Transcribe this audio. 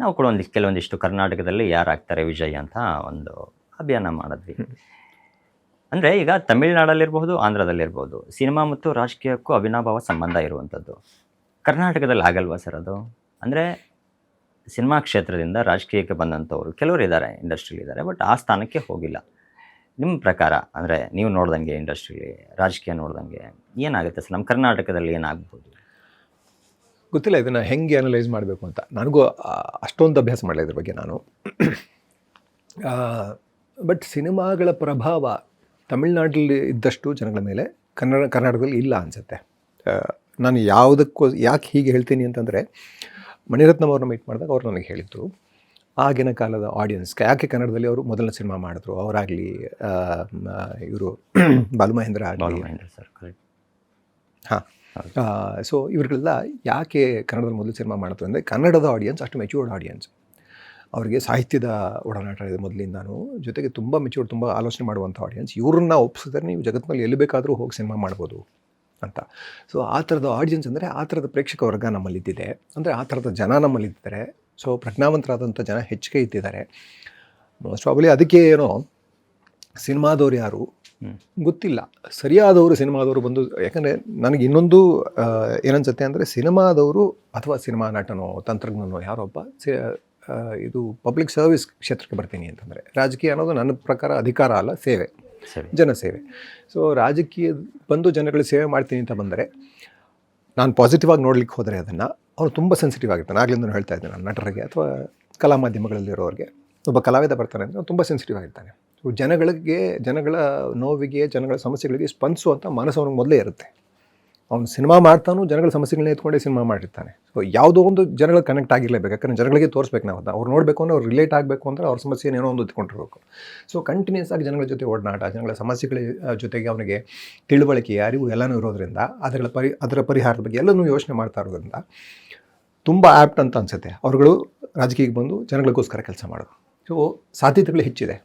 ನಾವು ಕೂಡ ಕೆಲವೊಂದಿಷ್ಟು ಕರ್ನಾಟಕದಲ್ಲಿ ಯಾರಾಗ್ತಾರೆ ವಿಜಯ್ ಅಂತ ಒಂದು ಅಭಿಯಾನ ಮಾಡಿದ್ವಿ. ಅಂದರೆ ಈಗ ತಮಿಳ್ನಾಡಲ್ಲಿರ್ಬಹುದು, ಆಂಧ್ರದಲ್ಲಿರ್ಬೋದು, ಸಿನಿಮಾ ಮತ್ತು ರಾಜಕೀಯಕ್ಕೂ ಅವಿನಾಭಾವ ಸಂಬಂಧ ಇರುವಂಥದ್ದು. ಕರ್ನಾಟಕದಲ್ಲಿ ಆಗಲ್ವಾ ಸರ್ ಅದು? ಅಂದರೆ ಸಿನಿಮಾ ಕ್ಷೇತ್ರದಿಂದ ರಾಜಕೀಯಕ್ಕೆ ಬಂದಂಥವ್ರು ಕೆಲವರಿದ್ದಾರೆ, ಇಂಡಸ್ಟ್ರಿಲಿದ್ದಾರೆ, ಬಟ್ ಆ ಸ್ಥಾನಕ್ಕೆ ಹೋಗಿಲ್ಲ. ನಿಮ್ಮ ಪ್ರಕಾರ ಅಂದರೆ ನೀವು ನೋಡ್ದಂಗೆ ಇಂಡಸ್ಟ್ರಿಲಿ ರಾಜಕೀಯ ನೋಡ್ದಂಗೆ ಏನಾಗುತ್ತೆ ಸರ್ ನಮ್ಮ ಕರ್ನಾಟಕದಲ್ಲಿ ಏನಾಗ್ಬೋದು? ಗೊತ್ತಿಲ್ಲ ಇದನ್ನು ಹೆಂಗೆ ಅನಲೈಸ್ ಮಾಡಬೇಕು ಅಂತ. ನನಗೂ ಅಷ್ಟೊಂದು ಅಭ್ಯಾಸ ಮಾಡಲಿಲ್ಲ ಇದ್ರ ಬಗ್ಗೆ ನಾನು. ಬಟ್ ಸಿನಿಮಾಗಳ ಪ್ರಭಾವ ತಮಿಳ್ನಾಡಲ್ಲಿ ಇದ್ದಷ್ಟು ಜನಗಳ ಮೇಲೆ ಕರ್ನಾಟಕದಲ್ಲಿ ಇಲ್ಲ ಅನಿಸುತ್ತೆ. ನಾನು ಯಾಕೆ ಹೀಗೆ ಹೇಳ್ತೀನಿ ಅಂತಂದರೆ, ಮಣಿರತ್ನಂ ಅವ್ರನ್ನ ಮೀಟ್ ಮಾಡಿದಾಗ ಅವ್ರು ನನಗೆ ಹೇಳಿದರು, ಆಗಿನ ಕಾಲದ ಆಡಿಯನ್ಸ್ ಯಾಕೆ ಕನ್ನಡದಲ್ಲಿ ಅವರು ಮೊದಲನೇ ಸಿನಿಮಾ ಮಾಡಿದ್ರು, ಅವರಾಗಲಿ ಇವರು ಬಾಲುಮಹೇಂದ್ರ ಆಗಲಿ, ಸರ್ ಕರೆಕ್ಟ್. ಹಾಂ, ಸೊ ಇವ್ರುಗಳೆಲ್ಲ ಯಾಕೆ ಕನ್ನಡದಲ್ಲಿ ಮೊದಲು ಸಿನಿಮಾ ಮಾಡಿದ್ರು ಅಂದರೆ, ಕನ್ನಡದ ಆಡಿಯನ್ಸ್ ಅಷ್ಟು ಮೆಚ್ಯೂರ್ಡ್ ಆಡಿಯನ್ಸ್, ಅವರಿಗೆ ಸಾಹಿತ್ಯದ ಒಡನಾಟ ಇದೆ ಮೊದಲಿಂದಾನು, ಜೊತೆಗೆ ತುಂಬ ಮೆಚ್ಯೂರ್ಡ್, ತುಂಬ ಆಲೋಚನೆ ಮಾಡುವಂಥ ಆಡಿಯನ್ಸ್. ಇವ್ರನ್ನ ಒಪ್ಪಿಸಿದ್ರೆ ನೀವು ಜಗತ್ತಿನಲ್ಲಿ ಎಲ್ಲಿ ಬೇಕಾದರೂ ಹೋಗಿ ಸಿನಿಮಾ ಮಾಡ್ಬೋದು ಅಂತ. ಸೊ ಆ ಥರದ ಆಡಿಯನ್ಸ್ ಅಂದರೆ ಆ ಥರದ ಪ್ರೇಕ್ಷಕ ವರ್ಗ ನಮ್ಮಲ್ಲಿದ್ದಿದೆ, ಅಂದರೆ ಆ ಥರದ ಜನ ನಮ್ಮಲ್ಲಿದ್ದಾರೆ. ಸೊ ಪ್ರಜ್ಞಾವಂತರಾದಂಥ ಜನ ಹೆಚ್ಚಿಗೆ ಇದ್ದಿದ್ದಾರೆ. ಮೋಸ್ಟ್ ಪ್ರಾಬಲಿ ಅದಕ್ಕೆ ಏನೋ ಸಿನಿಮಾದವ್ರು ಯಾರು ಗೊತ್ತಿಲ್ಲ, ಸರಿಯಾದವರು ಸಿನಿಮಾದವರು ಬಂದು. ಯಾಕಂದರೆ ನನಗೆ ಇನ್ನೊಂದು ಏನನ್ಸುತ್ತೆ ಅಂದರೆ, ಸಿನಿಮಾದವರು ಅಥವಾ ಸಿನಿಮಾ ನಟನೋ ತಂತ್ರಜ್ಞನೋ ಯಾರೊಬ್ಬ ಇದು ಪಬ್ಲಿಕ್ ಸರ್ವಿಸ್ ಕ್ಷೇತ್ರಕ್ಕೆ ಬರ್ತೀನಿ ಅಂತಂದರೆ, ರಾಜಕೀಯ ಅನ್ನೋದು ನನ್ನ ಪ್ರಕಾರ ಅಧಿಕಾರ ಅಲ್ಲ, ಸೇವೆ, ಜನಸೇವೆ. ಸೊ ರಾಜಕೀಯ ಬಂದು ಜನಗಳಿಗೆ ಸೇವೆ ಮಾಡ್ತೀನಿ ಅಂತ ಬಂದರೆ, ನಾನು ಪಾಸಿಟಿವ್ ಆಗಿ ನೋಡ್ಲಿಕ್ಕೆ ಹೋದರೆ ಅದನ್ನು ಅವನು ತುಂಬ ಸೆನ್ಸಿಟಿವ್ ಆಗಿರ್ತಾನೆ. ಆಗಲಿಂದ ನಾನು ಹೇಳ್ತಾ ಇದ್ದೇನೆ, ನಾನು ನಟರಿಗೆ ಅಥವಾ ಕಲಾ ಮಾಧ್ಯಮಗಳಲ್ಲಿರೋರಿಗೆ, ಒಬ್ಬ ಕಲಾವಿದ ಬರ್ತಾನೆ ಅಂದರೆ ತುಂಬ ಸೆನ್ಸಿಟಿವ್ ಆಗಿರ್ತಾನೆ. ಜನಗಳ ನೋವಿಗೆ, ಜನಗಳ ಸಮಸ್ಯೆಗಳಿಗೆ ಸ್ಪಂದಿಸುವಂಥ ಮನಸ್ಸು ಅವನಿಗೆ ಮೊದಲೇ ಇರುತ್ತೆ. ಅವನು ಸಿನಿಮಾ ಮಾಡ್ತಾನೂ ಜನಗಳ ಸಮಸ್ಯೆಗಳನ್ನ ಎತ್ಕೊಂಡೇ ಸಿನಿಮಾ ಮಾಡಿರ್ತಾನೆ. ಸೊ ಯಾವುದೋ ಒಂದು ಜನಗಳು ಕನೆಕ್ಟ್ ಆಗಿರಲೇಬೇಕು, ಯಾಕಂದರೆ ಜನಗಳಿಗೆ ತೋರಿಸ್ಬೇಕು ನಾವು, ಅವ್ರು ನೋಡಬೇಕು ಅಂದರೆ ಅವ್ರು ರಿಲೇಟ್ ಆಗಬೇಕು ಅಂದರೆ ಅವ್ರ ಸಮಸ್ಯೆ ಏನೋ ಒಂದು ಎತ್ಕೊಂಡಿರ್ಬೇಕು. ಸೊ ಕಂಟಿನ್ಯೂಸ್ ಆಗಿ ಜನಗಳ ಜೊತೆ ಒಡನಾಟ, ಜನಗಳ ಸಮಸ್ಯೆಗಳ ಜೊತೆಗೆ ಅವನಿಗೆ ತಿಳುವಳಿಕೆ, ಅರಿವು ಎಲ್ಲನೂ ಇರೋದ್ರಿಂದ, ಅದರ ಪರಿಹಾರದ ಬಗ್ಗೆ ಎಲ್ಲನೂ ಯೋಚನೆ ಮಾಡ್ತಾ ಇರೋದ್ರಿಂದ ತುಂಬ ಆ್ಯಪ್ಟ್ ಅಂತ ಅನಿಸುತ್ತೆ ಅವ್ರುಗಳು ರಾಜಕೀಯಕ್ಕೆ ಬಂದು ಜನಗಳಿಗೋಸ್ಕರ ಕೆಲಸ ಮಾಡೋದು. ಸೊ ಸಾಧ್ಯತೆಗಳು ಹೆಚ್ಚಿದೆ.